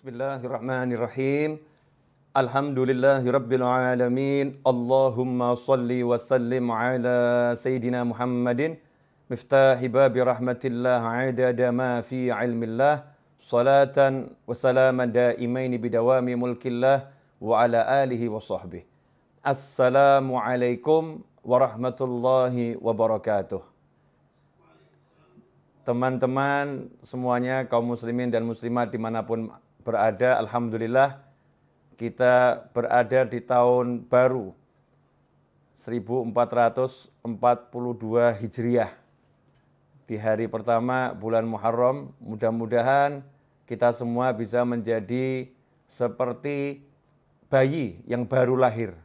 Bismillahirrahmanirrahim. Alhamdulillahirabbil alamin. Allahumma shalli wa sallim ala sayyidina Muhammadin miftahi babi rahmatillah adada ma fi ilmillah salatan wa salaman daimaini bidawami mulkillah wa ala alihi wa sahbihi. Assalamualaikum warahmatullahi wabarakatuh. Teman-teman semuanya, kaum muslimin dan muslimat dimanapun berada, alhamdulillah kita berada di tahun baru 1442 Hijriah. Di hari pertama bulan Muharram, mudah-mudahan kita semua bisa menjadi seperti bayi yang baru lahir.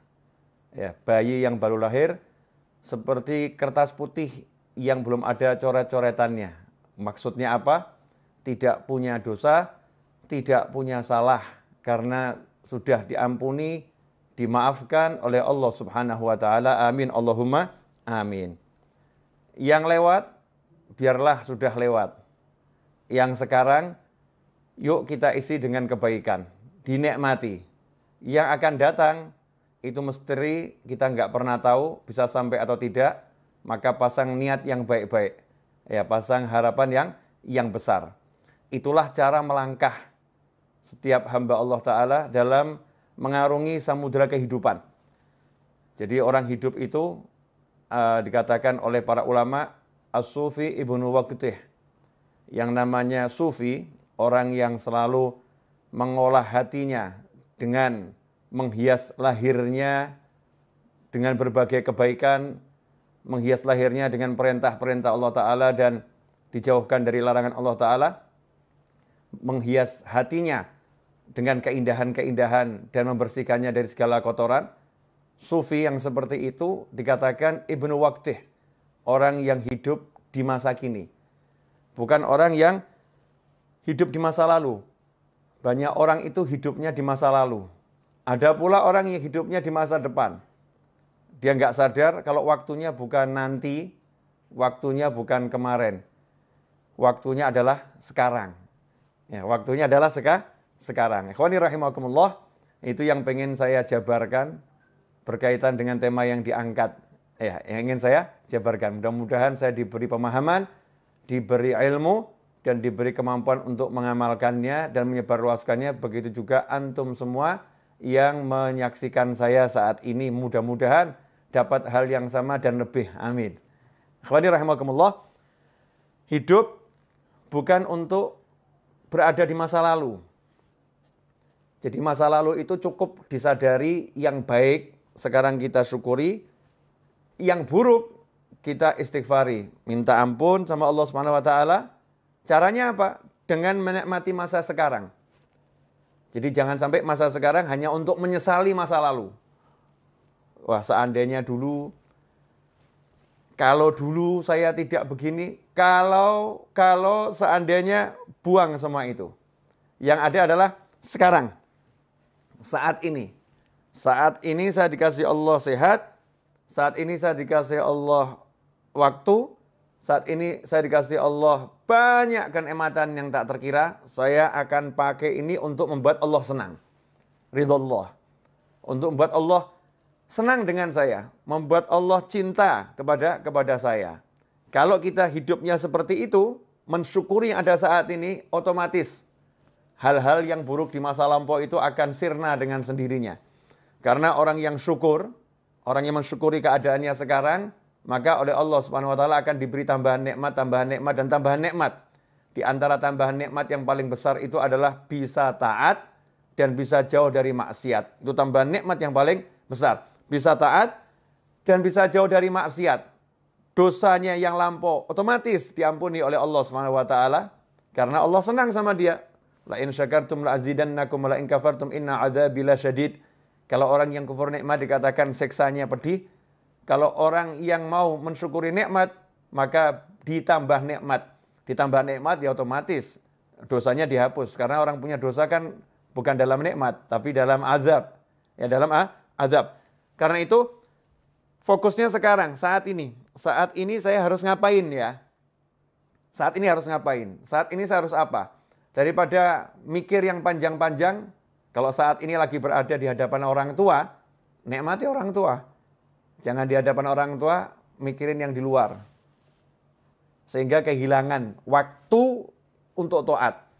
Ya, bayi yang baru lahir seperti kertas putih yang belum ada coret-coretannya. Maksudnya apa? Tidak punya dosa, tidak punya salah, karena sudah diampuni, dimaafkan oleh Allah Subhanahu wa taala. Amin Allahumma amin. Yang lewat biarlah sudah lewat. Yang sekarang yuk kita isi dengan kebaikan, dinikmati. Yang akan datang itu misteri, kita nggak pernah tahu bisa sampai atau tidak, maka pasang niat yang baik-baik. Ya, pasang harapan yang besar. Itulah cara melangkah setiap hamba Allah Ta'ala dalam mengarungi samudera kehidupan. Jadi orang hidup itu dikatakan oleh para ulama as-sufi ibnu waqtih. Yang namanya sufi, orang yang selalu mengolah hatinya dengan menghias lahirnya dengan berbagai kebaikan, menghias lahirnya dengan perintah-perintah Allah Ta'ala dan dijauhkan dari larangan Allah Ta'ala, menghias hatinya dengan keindahan-keindahan dan membersihkannya dari segala kotoran. Sufi yang seperti itu dikatakan ibnu waqtih, orang yang hidup di masa kini, bukan orang yang hidup di masa lalu. Banyak orang itu hidupnya di masa lalu. Ada pula orang yang hidupnya di masa depan. Dia nggak sadar kalau waktunya bukan nanti, waktunya bukan kemarin. Waktunya adalah sekarang. Ya, waktunya adalah sekarang. Ikhwani rahimakumullah, itu yang pengen saya jabarkan berkaitan dengan tema yang diangkat. Ya, yang ingin saya jabarkan. Mudah-mudahan saya diberi pemahaman, diberi ilmu, dan diberi kemampuan untuk mengamalkannya dan menyebarluaskannya. Begitu juga antum semua yang menyaksikan saya saat ini, mudah-mudahan dapat hal yang sama dan lebih. Amin. Akhwani rahimakumullah, hidup bukan untuk berada di masa lalu. Jadi masa lalu itu cukup disadari, yang baik sekarang kita syukuri, yang buruk kita istighfari, minta ampun sama Allah Subhanahu wa taala. Caranya apa? Dengan menikmati masa sekarang. Jadi jangan sampai masa sekarang hanya untuk menyesali masa lalu. Wah, seandainya dulu, kalau dulu saya tidak begini, kalau seandainya, buang semua itu. Yang ada adalah sekarang, saat ini. Saat ini saya dikasih Allah sehat, saat ini saya dikasih Allah waktu, saat ini saya dikasih Allah banyak kenikmatan yang tak terkira. Saya akan pakai ini untuk membuat Allah senang. Ridha Allah. Untuk membuat Allah senang dengan saya, membuat Allah cinta kepada saya. Kalau kita hidupnya seperti itu, mensyukuri yang ada saat ini, otomatis hal-hal yang buruk di masa lampau itu akan sirna dengan sendirinya. Karena orang yang syukur, orang yang mensyukuri keadaannya sekarang, maka oleh Allah Subhanahu wa taala akan diberi tambahan nikmat, dan tambahan nikmat. Di antara tambahan nikmat yang paling besar itu adalah bisa taat dan bisa jauh dari maksiat. Itu tambahan nikmat yang paling besar. Bisa taat dan bisa jauh dari maksiat. Dosanya yang lampau otomatis diampuni oleh Allah Subhanahu wa taala karena Allah senang sama dia. La in syakartum la azidannakum wa la in kafartum inna adzabi lasyadid. Kalau orang yang kufur nikmat dikatakan siksanya pedih. Kalau orang yang mau mensyukuri nikmat, maka ditambah nikmat. Ditambah nikmat ya otomatis dosanya dihapus. Karena orang punya dosa kan bukan dalam nikmat, tapi dalam azab. Ya, dalam azab. Karena itu fokusnya sekarang, saat ini. Saat ini saya harus ngapain ya? Saat ini harus ngapain? Saat ini saya harus apa? Daripada mikir yang panjang-panjang, kalau saat ini lagi berada di hadapan orang tua, nikmati orang tua. Jangan di hadapan orang tua, mikirin yang di luar. Sehingga kehilangan waktu untuk taat.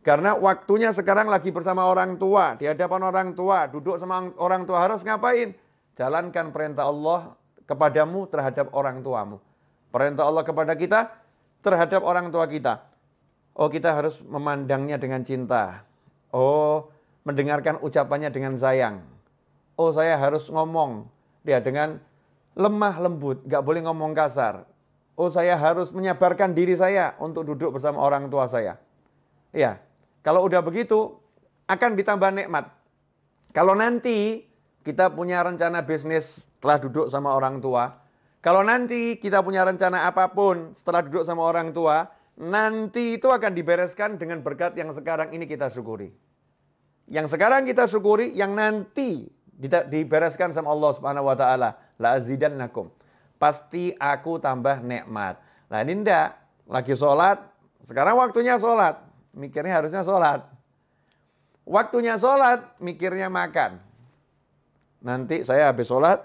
Karena waktunya sekarang lagi bersama orang tua, di hadapan orang tua, duduk sama orang tua, harus ngapain? Jalankan perintah Allah kepadamu terhadap orang tuamu. Perintah Allah kepada kita terhadap orang tua kita. Oh, kita harus memandangnya dengan cinta. Oh, mendengarkan ucapannya dengan sayang. Oh, saya harus ngomong dia dengan lemah lembut, gak boleh ngomong kasar. Oh, saya harus menyabarkan diri saya untuk duduk bersama orang tua saya. Ya, kalau udah begitu akan ditambah nikmat. Kalau nanti kita punya rencana bisnis setelah duduk sama orang tua, kalau nanti kita punya rencana apapun setelah duduk sama orang tua, nanti itu akan dibereskan dengan berkat yang sekarang ini kita syukuri. Yang sekarang kita syukuri, yang nanti dibereskan sama Allah Subhanahu wa taala, la azidannakum. Pasti aku tambah nikmat. Nah, ini ndak lagi sholat, sekarang waktunya sholat, mikirnya harusnya sholat. Waktunya sholat, mikirnya makan. Nanti saya habis sholat,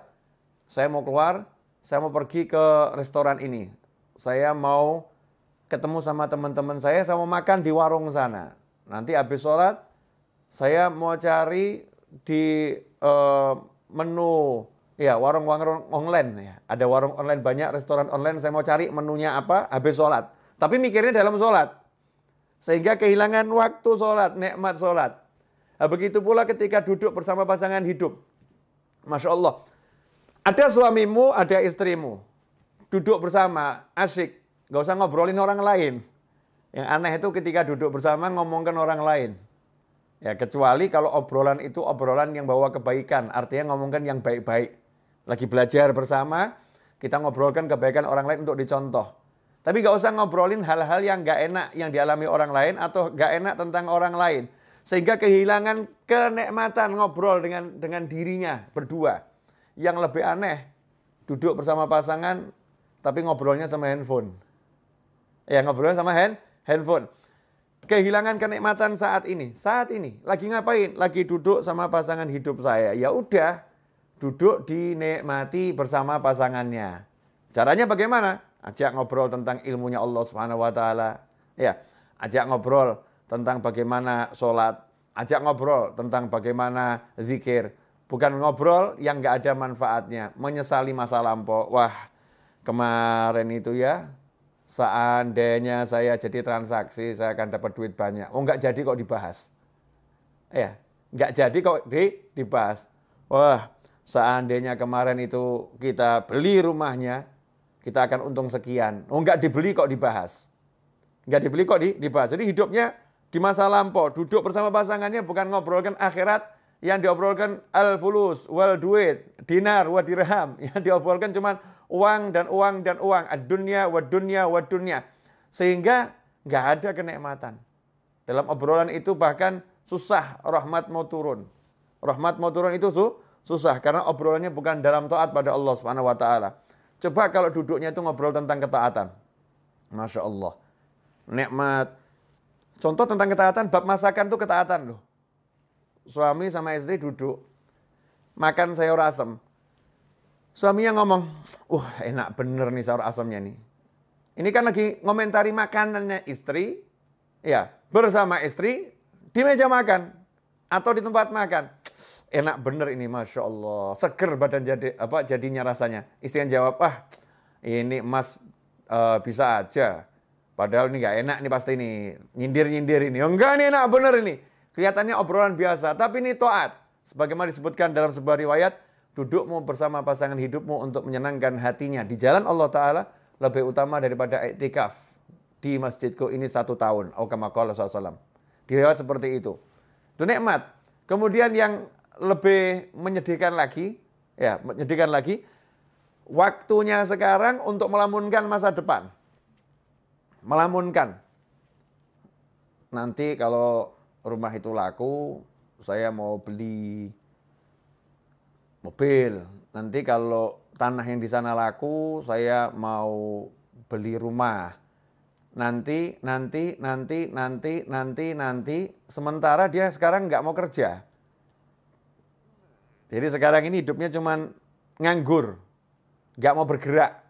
saya mau keluar, saya mau pergi ke restoran ini. Saya mau ketemu sama teman-teman saya mau makan di warung sana. Nanti habis sholat, saya mau cari di menu ya warung-warung online ya. Ada warung online banyak, restoran online, saya mau cari menunya apa habis sholat. Tapi mikirnya dalam sholat. Sehingga kehilangan waktu sholat, nikmat sholat. Nah, begitu pula ketika duduk bersama pasangan hidup. Masya Allah. Ada suamimu, ada istrimu. Duduk bersama, asyik. Gak usah ngobrolin orang lain. Yang aneh itu ketika duduk bersama ngomongkan orang lain. Ya, kecuali kalau obrolan itu obrolan yang bawa kebaikan, artinya ngomongkan yang baik-baik. Lagi belajar bersama, kita ngobrolkan kebaikan orang lain untuk dicontoh. Tapi gak usah ngobrolin hal-hal yang gak enak yang dialami orang lain atau gak enak tentang orang lain. Sehingga kehilangan kenikmatan ngobrol dengan dirinya berdua. Yang lebih aneh, duduk bersama pasangan tapi ngobrolnya sama handphone. Ya, ngobrolnya sama handphone. Kehilangan kenikmatan saat ini. Saat ini lagi ngapain? Lagi duduk sama pasangan hidup saya. Ya udah, duduk dinikmati bersama pasangannya. Caranya bagaimana? Ajak ngobrol tentang ilmunya Allah Subhanahu wa taala. Ya, ajak ngobrol tentang bagaimana sholat. Ajak ngobrol tentang bagaimana zikir. Bukan ngobrol yang nggak ada manfaatnya. Menyesali masa lampau. Wah, kemarin itu ya, seandainya saya jadi transaksi, saya akan dapat duit banyak. Oh, nggak jadi kok dibahas. Ya, nggak jadi kok dibahas. Wah, seandainya kemarin itu kita beli rumahnya, kita akan untung sekian. Oh, nggak dibeli kok dibahas. Nggak dibeli kok dibahas. Jadi hidupnya di masa lampau, duduk bersama pasangannya bukan ngobrolkan akhirat, yang diobrolkan al-fulus, wal duit, dinar, wa dirham. Yang diobrolkan cuma uang dan uang dan uang. Ad-dunya, wa dunya, wa dunya. Sehingga nggak ada kenikmatan. Dalam obrolan itu bahkan susah rahmat mau turun. Rahmat mau turun itu susah. Karena obrolannya bukan dalam taat pada Allah Subhanahu wa taala. Coba kalau duduknya itu ngobrol tentang ketaatan. Masya Allah. Nikmat. Contoh tentang ketaatan, bab masakan itu ketaatan loh. Suami sama istri duduk, makan sayur asem. Suaminya ngomong, enak bener nih sayur asemnya nih. Ini kan lagi ngomentari makanannya istri, ya bersama istri di meja makan atau di tempat makan. Enak bener ini, Masya Allah. Seger badan jadinya rasanya. Istri yang jawab, ini mas bisa aja. Padahal ini gak enak nih pasti ini. Nyindir-nyindir ini. Enggak nih enak bener ini. Kelihatannya obrolan biasa, tapi ini taat. Sebagaimana disebutkan dalam sebuah riwayat, dudukmu bersama pasangan hidupmu untuk menyenangkan hatinya di jalan Allah Ta'ala lebih utama daripada iktikaf di masjidku ini 1 tahun. Kama qala SAW. Di riwayat seperti itu. Itu nikmat. Kemudian yang lebih menyedihkan lagi, waktunya sekarang untuk melamunkan masa depan. Melamunkan. Nanti kalau rumah itu laku, saya mau beli mobil. Nanti kalau tanah yang di sana laku, saya mau beli rumah. nanti, sementara dia sekarang nggak mau kerja. Jadi sekarang ini hidupnya cuman nganggur, nggak mau bergerak.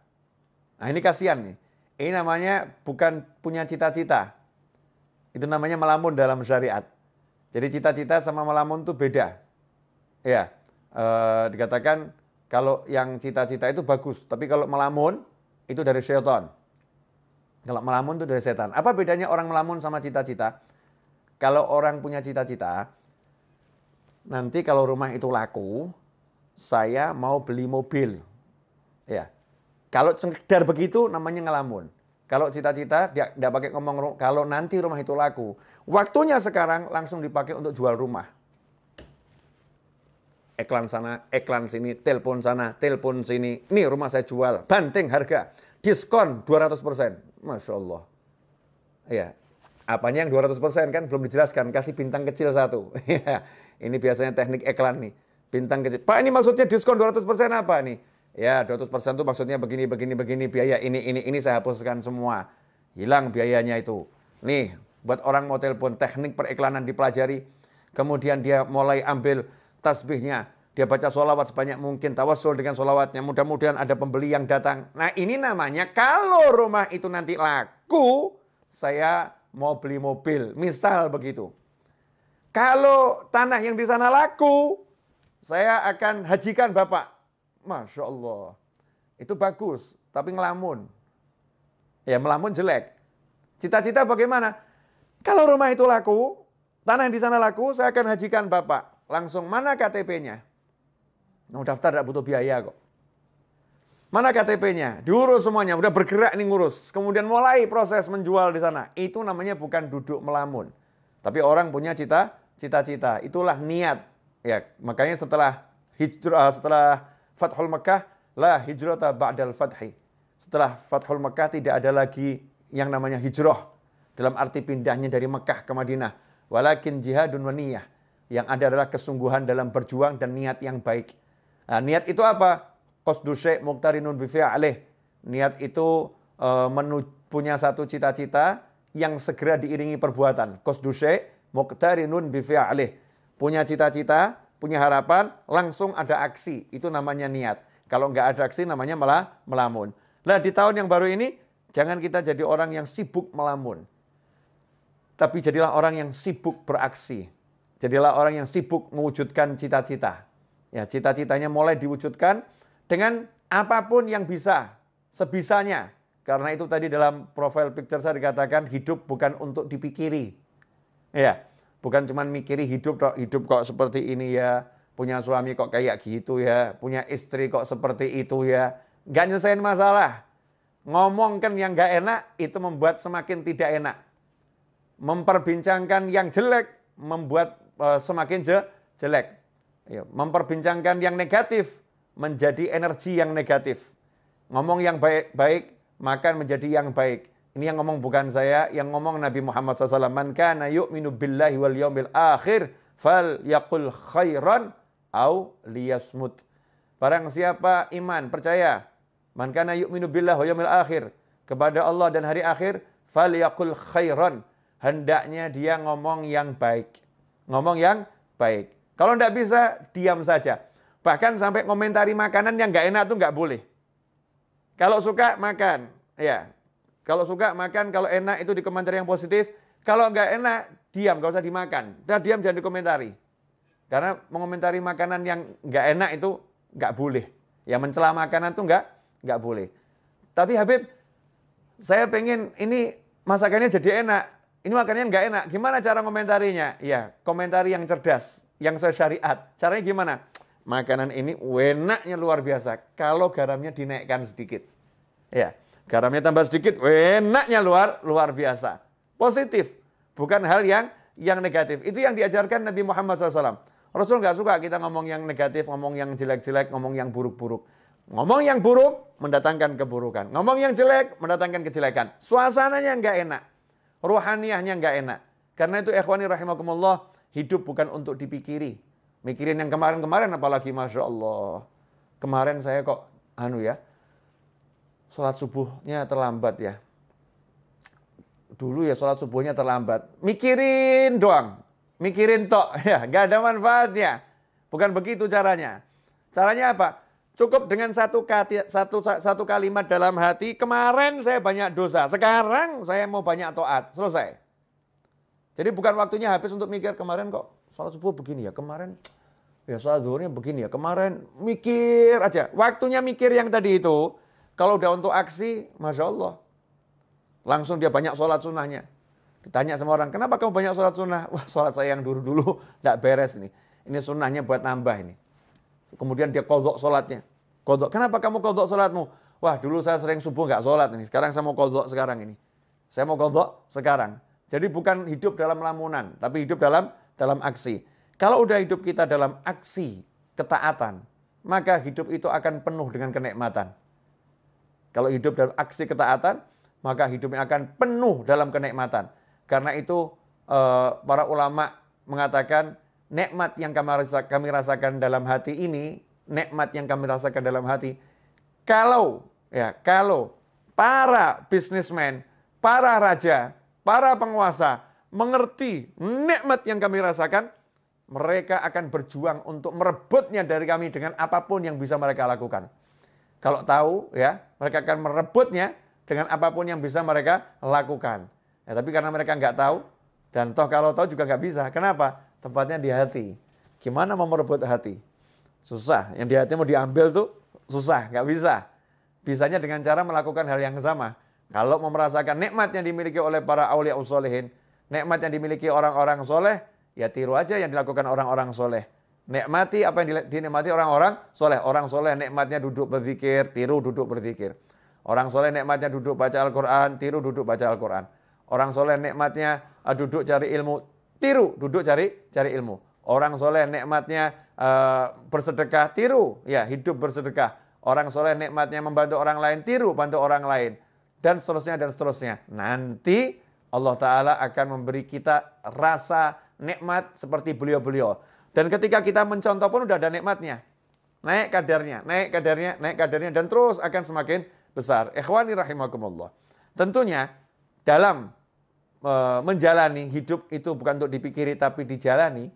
Nah ini kasihan nih. Ini namanya bukan punya cita-cita. Itu namanya melamun dalam syariat. Jadi cita-cita sama melamun itu beda. Ya, dikatakan kalau yang cita-cita itu bagus, tapi kalau melamun itu dari syaitan. Kalau melamun itu dari setan. Apa bedanya orang melamun sama cita-cita? Kalau orang punya cita-cita, nanti kalau rumah itu laku, saya mau beli mobil. Ya. Kalau sekedar begitu namanya ngelamun. Kalau cita-cita dia tidak pakai ngomong kalau nanti rumah itu laku. Waktunya sekarang langsung dipakai untuk jual rumah. Iklan sana, iklan sini, telepon sana, telepon sini. Ini rumah saya jual, banting harga, diskon 200%. Masya Allah. Ya, apanya yang 200% kan belum dijelaskan, kasih bintang kecil 1. Ini biasanya teknik iklan nih. Bintang kecil. Pak, ini maksudnya diskon 200% apa nih? Ya, 200% itu maksudnya begini, biaya ini saya hapuskan semua. Hilang biayanya itu. Nih, buat orang mau telepon, teknik periklanan dipelajari. Kemudian dia mulai ambil tasbihnya. Dia baca sholawat sebanyak mungkin, tawassul dengan sholawatnya. Mudah-mudahan ada pembeli yang datang. Nah ini namanya kalau rumah itu nanti laku, saya mau beli mobil. Misal begitu. Kalau tanah yang di sana laku, saya akan hajikan Bapak. Masya Allah. Itu bagus, tapi ngelamun. Ya melamun jelek. Cita-cita bagaimana? Kalau rumah itu laku, tanah yang di sana laku, saya akan hajikan Bapak. Langsung mana KTP-nya? Mau daftar tidak butuh biaya kok. Mana KTP-nya? Diurus semuanya, udah bergerak nih ngurus. Kemudian mulai proses menjual di sana. Itu namanya bukan duduk melamun. Tapi orang punya cita-cita. Itulah niat. Ya, makanya setelah hijrah, setelah Fathul Makkah, la hijrata ba'dal fathi. Setelah Fathul Makkah tidak ada lagi yang namanya hijrah. Dalam arti pindahnya dari Makkah ke Madinah. Walakin jihadun wa niyah. Yang ada adalah kesungguhan dalam berjuang dan niat yang baik. Nah, niat itu apa? Qasdu syai' muqtarinun bi fi'lih. Niat itu punya satu cita-cita yang segera diiringi perbuatan. Qasdu syai' muqtarinun bi fi'lih. Punya cita-cita, punya harapan, langsung ada aksi. Itu namanya niat. Kalau nggak ada aksi namanya malah melamun. Nah, di tahun yang baru ini jangan kita jadi orang yang sibuk melamun. Tapi jadilah orang yang sibuk beraksi. Jadilah orang yang sibuk mewujudkan cita-cita. Ya, cita-citanya mulai diwujudkan dengan apapun yang bisa, sebisanya. Karena itu tadi dalam profile picture saya dikatakan hidup bukan untuk dipikiri. Ya, bukan cuma mikiri hidup kok seperti ini ya, punya suami kok kayak gitu ya, punya istri kok seperti itu ya. Nggak nyelesain masalah. Ngomongkan yang nggak enak itu membuat semakin tidak enak. Memperbincangkan yang jelek membuat semakin jelek. Ya, memperbincangkan yang negatif menjadi energi yang negatif. Ngomong yang baik-baik maka menjadi yang baik. Ini yang ngomong bukan saya, yang ngomong Nabi Muhammad SAW. Man kana yu'minu billahi wal yaumil akhir fal yaqul khairan au liyasmut. Barang siapa iman, percaya, man kana yu'minu billahi wal yaumil akhir, kepada Allah dan hari akhir, fal yaqul khairan, hendaknya dia ngomong yang baik. Ngomong yang baik. Kalau tidak bisa, diam saja. Bahkan sampai komentari makanan yang nggak enak itu nggak boleh. Kalau suka, makan. Ya. Kalau suka, makan. Kalau enak itu dikomentari yang positif. Kalau nggak enak, diam. Nggak usah dimakan. Dan diam, jangan dikomentari. Karena mengomentari makanan yang nggak enak itu nggak boleh. Yang mencela makanan itu nggak boleh. Tapi Habib, saya pengen ini masakannya jadi enak. Ini makanannya nggak enak. Gimana cara komentarinya? Ya, komentari yang cerdas. Yang sesuai syariat. Caranya gimana? Makanan ini enaknya luar biasa. Kalau garamnya dinaikkan sedikit. Ya, garamnya tambah sedikit, enaknya luar biasa. Positif. Bukan hal yang negatif. Itu yang diajarkan Nabi Muhammad SAW. Rasul nggak suka kita ngomong yang negatif, ngomong yang jelek-jelek, ngomong yang buruk-buruk. Ngomong yang buruk mendatangkan keburukan. Ngomong yang jelek mendatangkan kejelekan. Suasananya nggak enak. Ruhaniyahnya nggak enak. Karena itu ikhwani rahimakumullah, hidup bukan untuk dipikiri. Mikirin yang kemarin-kemarin apalagi, Masya Allah. Kemarin saya kok, sholat subuhnya terlambat ya. dulu ya sholat subuhnya terlambat. Mikirin doang. Mikirin tok. Ya, nggak ada manfaatnya. Bukan begitu caranya. Caranya apa? Cukup dengan satu kalimat dalam hati, kemarin saya banyak dosa, sekarang saya mau banyak taat. Selesai. Jadi bukan waktunya habis untuk mikir kemarin kok sholat subuh begini ya, kemarin ya sholat zuhurnya begini ya, kemarin mikir aja. Waktunya mikir yang tadi itu, kalau udah untuk aksi, Masya Allah. Langsung dia banyak sholat sunnahnya. Ditanya sama orang, kenapa kamu banyak sholat sunnah? Wah, sholat saya yang dulu-dulu tidak beres nih. Ini sunnahnya buat nambah ini. Kemudian dia kodok sholatnya. Kodok, kenapa kamu kodok sholatmu? Wah, dulu saya sering subuh nggak sholat ini. Sekarang saya mau kodok sekarang ini. Saya mau kodok sekarang. Jadi bukan hidup dalam lamunan, tapi hidup dalam aksi. Kalau udah hidup kita dalam aksi ketaatan, maka hidup itu akan penuh dengan kenikmatan. Kalau hidup dalam aksi ketaatan, maka hidupnya akan penuh dalam kenikmatan. Karena itu para ulama mengatakan nikmat yang kami rasakan dalam hati ini, nikmat yang kami rasakan dalam hati, kalau para bisnismen, para raja, para penguasa mengerti nikmat yang kami rasakan, mereka akan berjuang untuk merebutnya dari kami dengan apapun yang bisa mereka lakukan. Kalau tahu ya, mereka akan merebutnya dengan apapun yang bisa mereka lakukan. Ya, tapi karena mereka nggak tahu, dan toh kalau tahu juga nggak bisa. Kenapa? Tempatnya di hati. Gimana mau merebut hati? Susah. Yang di hati mau diambil tuh susah, nggak bisa. Bisanya dengan cara melakukan hal yang sama. Kalau mau merasakan nikmat yang dimiliki oleh para aulia usholihin, nikmat yang dimiliki orang-orang soleh, ya tiru aja yang dilakukan orang-orang soleh. Nikmati apa yang dinikmati orang-orang soleh. Orang soleh nikmatnya duduk berzikir, tiru duduk berzikir. Orang soleh nikmatnya duduk baca Al-Quran, tiru duduk baca Al-Quran. Orang soleh nikmatnya duduk cari ilmu, tiru duduk cari ilmu. Orang soleh nikmatnya bersedekah, tiru ya hidup bersedekah. Orang soleh nikmatnya membantu orang lain, tiru bantu orang lain. Dan seterusnya dan seterusnya. Nanti Allah Ta'ala akan memberi kita rasa nikmat seperti beliau-beliau. Dan ketika kita mencontoh pun udah ada nikmatnya. Naik kadarnya, naik kadarnya, naik kadarnya. Dan terus akan semakin besar. Ikhwani rahimakumullah. Tentunya dalam menjalani hidup itu bukan untuk dipikiri tapi dijalani.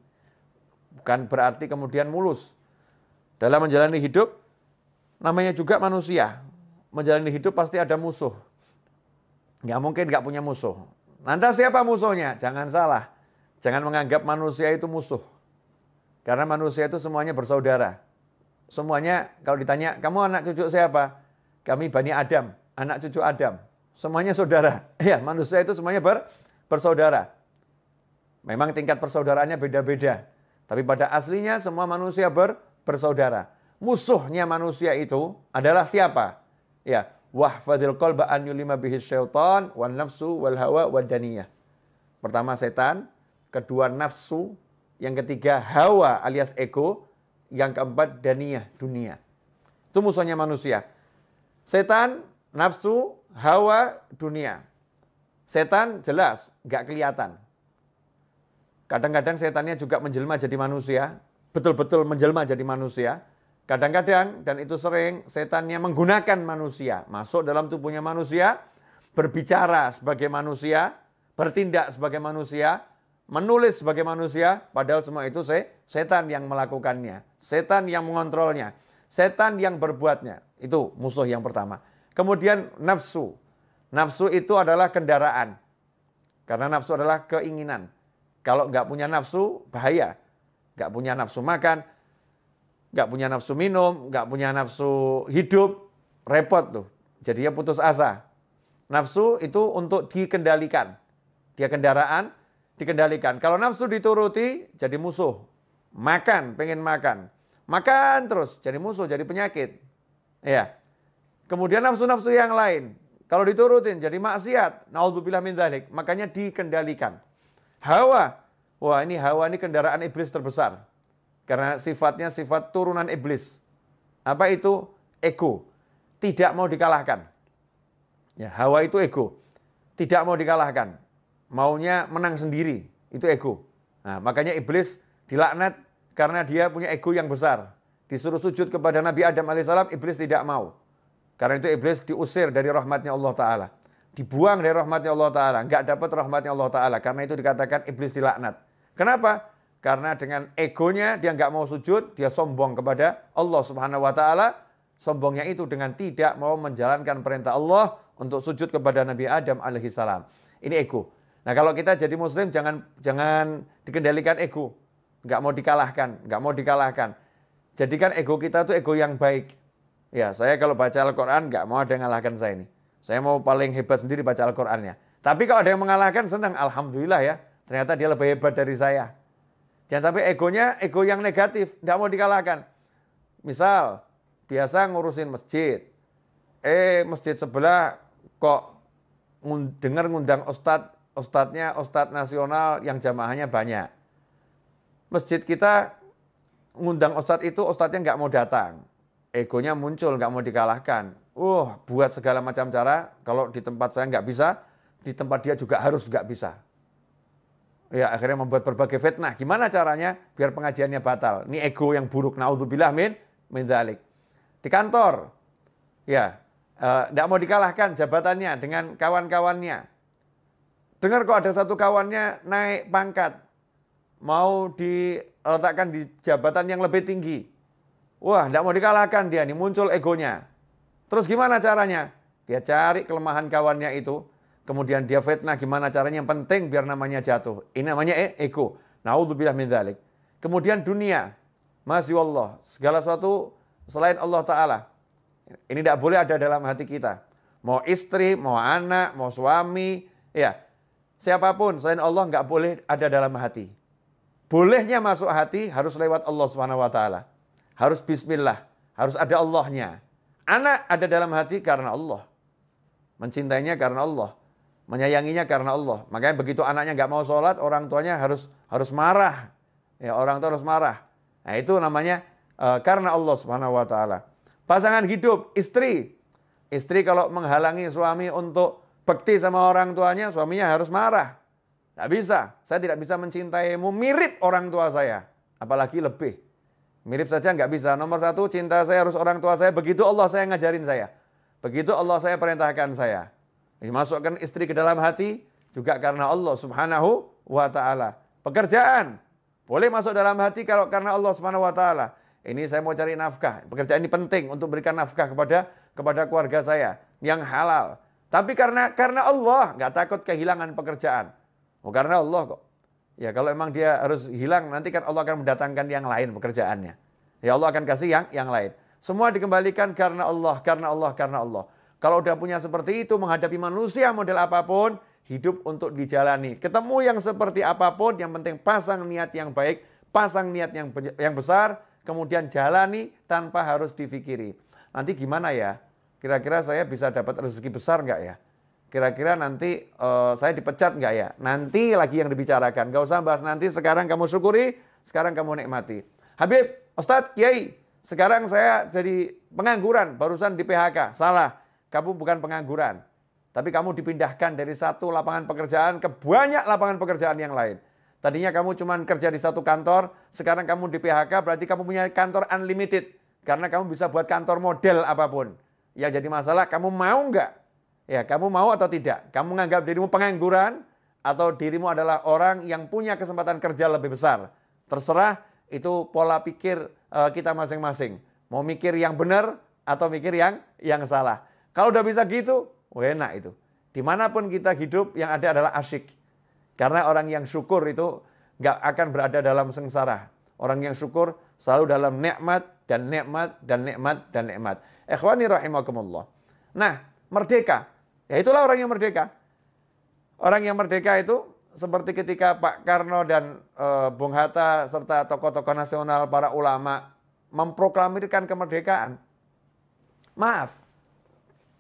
Bukan berarti kemudian mulus. Dalam menjalani hidup, namanya juga manusia. Menjalani hidup pasti ada musuh. Nggak mungkin nggak punya musuh. Lantas siapa musuhnya? Jangan salah. Jangan menganggap manusia itu musuh. Karena manusia itu semuanya bersaudara. Semuanya kalau ditanya, kamu anak cucu siapa? Kami Bani Adam, anak cucu Adam. Semuanya saudara. Ya, manusia itu semuanya bersaudara. Memang tingkat persaudaraannya beda-beda. Tapi pada aslinya semua manusia bersaudara. Musuhnya manusia itu adalah siapa? Ya, wahfadil qalba an yulima bihi syaitan wan nafsu wal hawa wad daniyah. Pertama setan, kedua nafsu, yang ketiga hawa alias ego, yang keempat daniyah, dunia. Itu musuhnya manusia. Setan, nafsu, hawa, dunia. Setan jelas nggak kelihatan. Kadang-kadang setannya juga menjelma jadi manusia, betul-betul menjelma jadi manusia. Kadang-kadang, dan itu sering, setannya menggunakan manusia, masuk dalam tubuhnya manusia, berbicara sebagai manusia, bertindak sebagai manusia, menulis sebagai manusia, padahal semua itu setan yang melakukannya, setan yang mengontrolnya, setan yang berbuatnya. Itu musuh yang pertama. Kemudian nafsu. Nafsu itu adalah kendaraan. Karena nafsu adalah keinginan. Kalau nggak punya nafsu, bahaya. Nggak punya nafsu makan, nggak punya nafsu minum, nggak punya nafsu hidup, repot tuh. Jadinya putus asa. Nafsu itu untuk dikendalikan. Dia kendaraan, dikendalikan. Kalau nafsu dituruti, jadi musuh. Makan, pengen makan. Makan terus, jadi musuh, jadi penyakit. Ya. Kemudian nafsu-nafsu yang lain. Kalau diturutin, jadi maksiat. Naudzubillah min dzalik. Makanya dikendalikan. Hawa. Wah, ini hawa ini kendaraan iblis terbesar. Karena sifatnya sifat turunan iblis. Apa itu? Ego. Tidak mau dikalahkan. Ya, hawa itu ego. Tidak mau dikalahkan. Maunya menang sendiri. Itu ego. Nah, makanya iblis dilaknat karena dia punya ego yang besar. Disuruh sujud kepada Nabi Adam alaihissalam, iblis tidak mau. Karena itu iblis diusir dari rahmatnya Allah Ta'ala. dibuang dari rahmatnya Allah Ta'ala, nggak dapat rahmatnya Allah Ta'ala. Karena itu dikatakan iblis dilaknat. Kenapa? Karena dengan egonya dia nggak mau sujud, dia sombong kepada Allah Subhanahu Wa Ta'ala. Sombongnya itu dengan tidak mau menjalankan perintah Allah untuk sujud kepada Nabi Adam alaihissalam. Ini ego. Nah kalau kita jadi muslim jangan dikendalikan ego. Nggak mau dikalahkan. Jadikan ego kita itu ego yang baik. Ya, saya kalau baca Al-Quran nggak mau ada yang mengalahkan saya ini. Saya mau paling hebat sendiri baca Al-Qurannya. Tapi kalau ada yang mengalahkan senang, alhamdulillah ya. Ternyata dia lebih hebat dari saya. Jangan sampai egonya ego yang negatif, nggak mau dikalahkan. Misal, biasa ngurusin masjid. Masjid sebelah kok ngundang ustadznya ustadz nasional yang jamaahnya banyak. Masjid kita ngundang ustadz itu, ustadznya nggak mau datang. Egonya muncul, nggak mau dikalahkan. Buat segala macam cara, kalau di tempat saya nggak bisa, di tempat dia juga harus nggak bisa. Ya akhirnya membuat berbagai fitnah. Gimana caranya biar pengajiannya batal? Ini ego yang buruk. Naudzubillah min dzalik. Di kantor, ya, tidak mau dikalahkan jabatannya dengan kawan-kawannya. Dengar kok ada satu kawannya naik pangkat, mau diletakkan di jabatan yang lebih tinggi. Wah, tidak mau dikalahkan dia, nih muncul egonya. Terus gimana caranya? Dia cari kelemahan kawannya itu, kemudian dia fitnah gimana caranya, yang penting biar namanya jatuh. Ini namanya ego. Naudzubillah min dzalik. Kemudian dunia, masya Allah, segala sesuatu selain Allah Ta'ala. Ini tidak boleh ada dalam hati kita. Mau istri, mau anak, mau suami, ya siapapun selain Allah nggak boleh ada dalam hati. Bolehnya masuk hati harus lewat Allah Subhanahu Wa Ta'ala. Harus bismillah, harus ada Allahnya. Anak ada dalam hati karena Allah. Mencintainya karena Allah. Menyayanginya karena Allah. Makanya begitu anaknya nggak mau sholat, orang tuanya harus marah. Ya, orang tua harus marah. Nah itu namanya karena Allah Subhanahu Wa Ta'ala. Pasangan hidup, istri. Istri kalau menghalangi suami untuk bekti sama orang tuanya, suaminya harus marah. Tidak bisa, saya tidak bisa mencintaimu mirip orang tua saya. Apalagi lebih. Mirip saja nggak bisa. Nomor satu, cinta saya harus orang tua saya. Begitu Allah saya ngajarin saya. Begitu Allah saya perintahkan saya. Ini masukkan istri ke dalam hati juga karena Allah Subhanahu Wa Ta'ala. Pekerjaan boleh masuk dalam hati kalau karena Allah Subhanahu Wa Ta'ala. Ini saya mau cari nafkah. Pekerjaan ini penting untuk berikan nafkah kepada keluarga saya yang halal. Tapi karena Allah, nggak takut kehilangan pekerjaan. Karena Allah kok. Ya kalau emang dia harus hilang, nanti kan Allah akan mendatangkan yang lain pekerjaannya. Ya Allah akan kasih yang lain. Semua dikembalikan karena Allah, karena Allah, karena Allah. Kalau udah punya seperti itu, menghadapi manusia model apapun, hidup untuk dijalani. Ketemu yang seperti apapun, yang penting pasang niat yang baik, pasang niat yang besar, kemudian jalani tanpa harus difikiri. Nanti gimana ya? Kira-kira saya bisa dapat rezeki besar nggak ya? Kira-kira nanti saya dipecat nggak ya? Nanti lagi yang dibicarakan. Nggak usah bahas nanti, sekarang kamu syukuri, sekarang kamu nikmati. Habib, Ustadz, Kiai, sekarang saya jadi pengangguran, barusan di PHK. Salah, kamu bukan pengangguran. Tapi kamu dipindahkan dari satu lapangan pekerjaan ke banyak lapangan pekerjaan yang lain. Tadinya kamu cuma kerja di satu kantor, sekarang kamu di PHK, berarti kamu punya kantor unlimited. Karena kamu bisa buat kantor model apapun. Yang jadi masalah, kamu mau nggak? Ya, kamu mau atau tidak? Kamu menganggap dirimu pengangguran, atau dirimu adalah orang yang punya kesempatan kerja lebih besar. Terserah, itu pola pikir kita masing-masing. Mau mikir yang benar, atau mikir yang salah. Kalau udah bisa gitu, enak itu. Dimanapun kita hidup, yang ada adalah asyik. Karena orang yang syukur itu nggak akan berada dalam sengsara. Orang yang syukur selalu dalam nikmat dan nikmat dan nikmat dan nikmat. Ikhwani rahimakumullah. Nah, merdeka. Ya itulah orang yang merdeka. Orang yang merdeka itu seperti ketika Pak Karno dan Bung Hatta serta tokoh-tokoh nasional, para ulama memproklamirkan kemerdekaan. Maaf,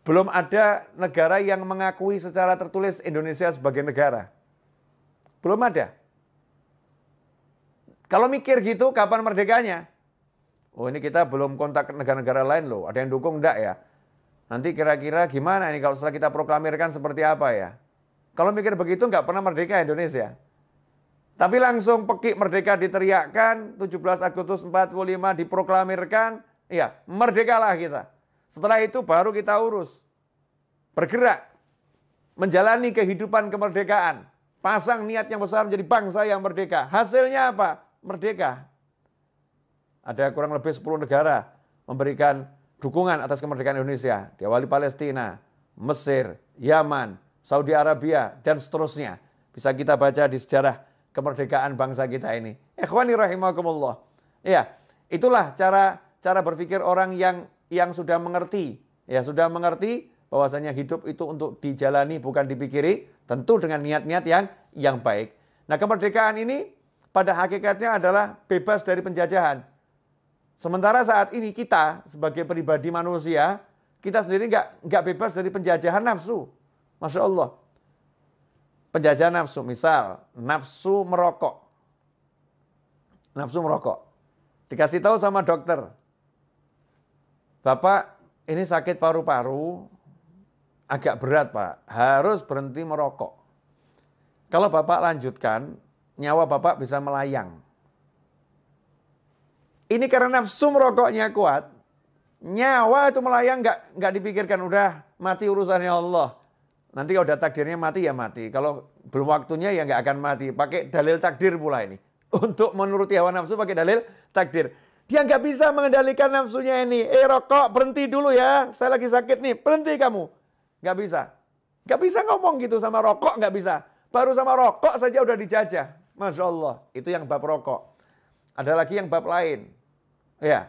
belum ada negara yang mengakui secara tertulis Indonesia sebagai negara. Belum ada. Kalau mikir gitu, kapan merdekanya? Ini kita belum kontak negara-negara lain loh. Ada yang dukung enggak ya? Nanti kira-kira gimana ini kalau setelah kita proklamirkan seperti apa ya? Kalau mikir begitu nggak pernah merdeka Indonesia. Tapi langsung pekik merdeka diteriakkan, 17 Agustus 45 diproklamirkan, ya merdekalah kita. Setelah itu baru kita urus. Bergerak. menjalani kehidupan kemerdekaan. Pasang niat yang besar menjadi bangsa yang merdeka. Hasilnya apa? Merdeka. Ada kurang lebih 10 negara memberikan dukungan atas kemerdekaan Indonesia. Diawali Palestina, Mesir, Yaman, Saudi Arabia, dan seterusnya. Bisa kita baca di sejarah kemerdekaan bangsa kita ini. Ikhwani rahimakumullah. Ya, itulah cara berpikir orang yang sudah mengerti. Ya, sudah mengerti bahwasanya hidup itu untuk dijalani bukan dipikiri, tentu dengan niat-niat yang baik. Nah, kemerdekaan ini pada hakikatnya adalah bebas dari penjajahan. Sementara saat ini kita sebagai pribadi manusia, kita sendiri nggak bebas dari penjajahan nafsu. Masya Allah. Penjajahan nafsu, misal nafsu merokok. Nafsu merokok. Dikasih tahu sama dokter, Bapak ini sakit paru-paru, agak berat Pak, harus berhenti merokok. Kalau Bapak lanjutkan, nyawa Bapak bisa melayang. Ini karena nafsu merokoknya kuat, nyawa itu melayang nggak dipikirkan, udah mati urusannya Allah. Nanti kalau udah takdirnya mati ya mati, kalau belum waktunya ya nggak akan mati. Pakai dalil takdir pula ini. Untuk menuruti hawa nafsu pakai dalil takdir. Dia nggak bisa mengendalikan nafsunya ini. Rokok berhenti dulu ya, saya lagi sakit nih, berhenti kamu. Nggak bisa. Nggak bisa ngomong gitu sama rokok, nggak bisa. Baru sama rokok saja udah dijajah. Masya Allah, itu yang bab rokok. Ada lagi yang bab lain. Ya,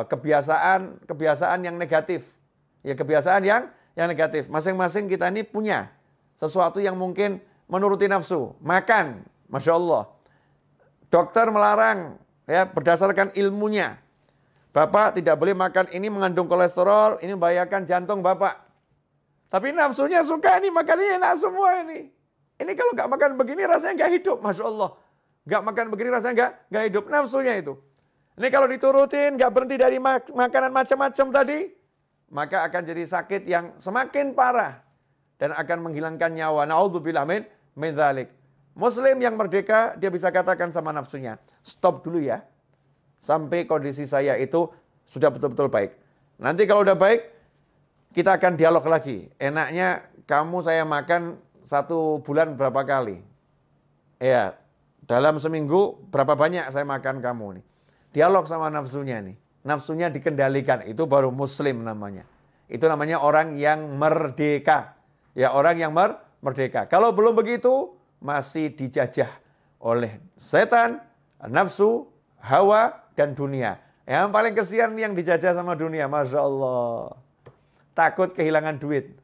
kebiasaan yang negatif. Ya, kebiasaan yang negatif. Masing-masing kita ini punya sesuatu yang mungkin menuruti nafsu. Makan, Masya Allah. Dokter melarang, ya, berdasarkan ilmunya. Bapak tidak boleh makan ini, mengandung kolesterol, ini membahayakan jantung Bapak. Tapi nafsunya suka ini, makannya enak semua ini. Ini kalau nggak makan begini rasanya nggak hidup, Masya Allah. Nggak makan begini rasanya nggak hidup, nafsunya itu. Ini kalau diturutin, nggak berhenti dari makanan macam-macam tadi, maka akan jadi sakit yang semakin parah dan akan menghilangkan nyawa. Na'udzubillah min dzalik. Muslim yang merdeka, dia bisa katakan sama nafsunya, stop dulu ya, sampai kondisi saya itu sudah betul-betul baik. Nanti kalau udah baik, kita akan dialog lagi. Enaknya kamu saya makan 1 bulan berapa kali? Ya, dalam seminggu berapa banyak saya makan kamu nih? Dialog sama nafsunya nih. Nafsunya dikendalikan, itu baru muslim namanya. Itu namanya orang yang merdeka. Ya, orang yang merdeka. Kalau belum begitu, masih dijajah oleh setan, nafsu, hawa, dan dunia. Yang paling kesian yang dijajah sama dunia, Masya Allah. Takut kehilangan duit.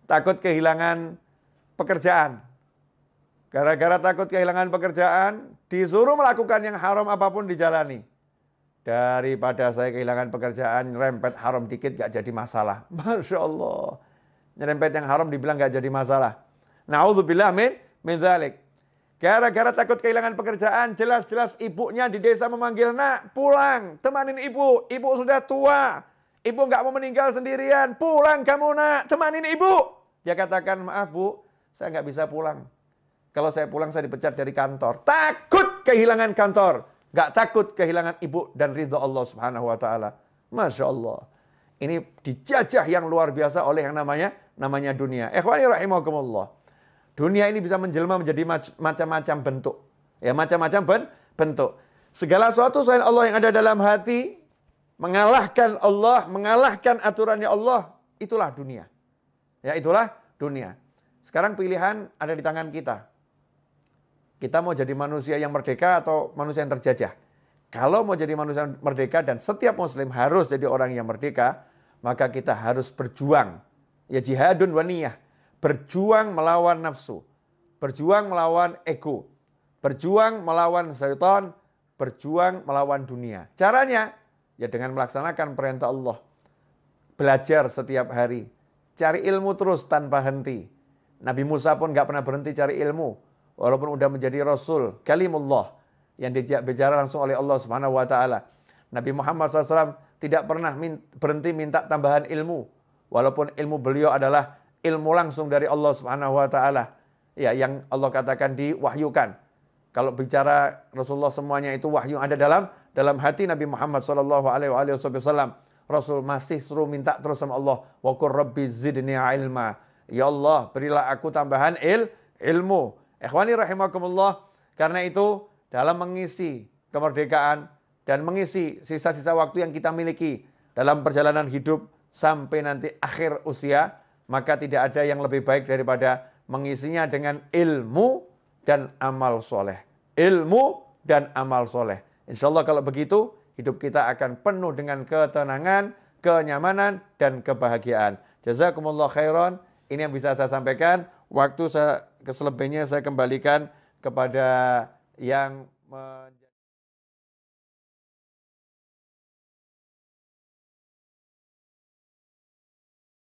Takut kehilangan pekerjaan. Gara-gara takut kehilangan pekerjaan, disuruh melakukan yang haram apapun dijalani. Daripada saya kehilangan pekerjaan, nyerempet haram dikit gak jadi masalah. Masya Allah. Nyerempet yang haram dibilang gak jadi masalah. Na'udzubillah min dzalik. Gara-gara takut kehilangan pekerjaan, jelas-jelas ibunya di desa memanggil, nak pulang, temanin ibu. Ibu sudah tua, ibu gak mau meninggal sendirian. Pulang kamu nak, temanin ibu. Dia katakan, maaf bu, saya gak bisa pulang. Kalau saya pulang saya dipecat dari kantor. Takut kehilangan kantor. Gak takut kehilangan ibu dan ridho Allah subhanahu wa ta'ala. Masya Allah. Ini dijajah yang luar biasa oleh yang namanya dunia. Ikhwani rahimakumullah. Dunia ini bisa menjelma menjadi macam-macam bentuk. Ya, macam-macam bentuk. Segala sesuatu selain Allah yang ada dalam hati, mengalahkan Allah, mengalahkan aturannya Allah, itulah dunia. Ya, itulah dunia. Sekarang pilihan ada di tangan kita. Kita mau jadi manusia yang merdeka atau manusia yang terjajah. Kalau mau jadi manusia yang merdeka dan setiap muslim harus jadi orang yang merdeka, maka kita harus berjuang. Ya, jihadun wa niyah. Berjuang melawan nafsu. Berjuang melawan ego. Berjuang melawan syaitan. Berjuang melawan dunia. Caranya ya dengan melaksanakan perintah Allah. Belajar setiap hari. Cari ilmu terus tanpa henti. Nabi Musa pun gak pernah berhenti cari ilmu. Walaupun udah menjadi Rasul, kalimullah, yang diajak bicara langsung oleh Allah Subhanahu wa ta'ala. Nabi Muhammad SAW tidak pernah berhenti minta tambahan ilmu. Walaupun ilmu beliau adalah ilmu langsung dari Allah Subhanahu wa ta'ala. Ya, yang Allah katakan diwahyukan. Kalau bicara Rasulullah semuanya itu wahyu ada dalam hati Nabi Muhammad SAW. Rasul masih suruh minta terus sama Allah. Wa qur rabbi zidni ilma. Ya Allah, berilah aku tambahan ilmu. Ikhwani rahimakumullah. Karena itu dalam mengisi kemerdekaan dan mengisi sisa-sisa waktu yang kita miliki dalam perjalanan hidup sampai nanti akhir usia, maka tidak ada yang lebih baik daripada mengisinya dengan ilmu dan amal soleh. Ilmu dan amal soleh. Insya Allah kalau begitu, hidup kita akan penuh dengan ketenangan, kenyamanan, dan kebahagiaan. Jazakumullah khairan. Ini yang bisa saya sampaikan. Waktu saya keselebihnya saya kembalikan kepada yang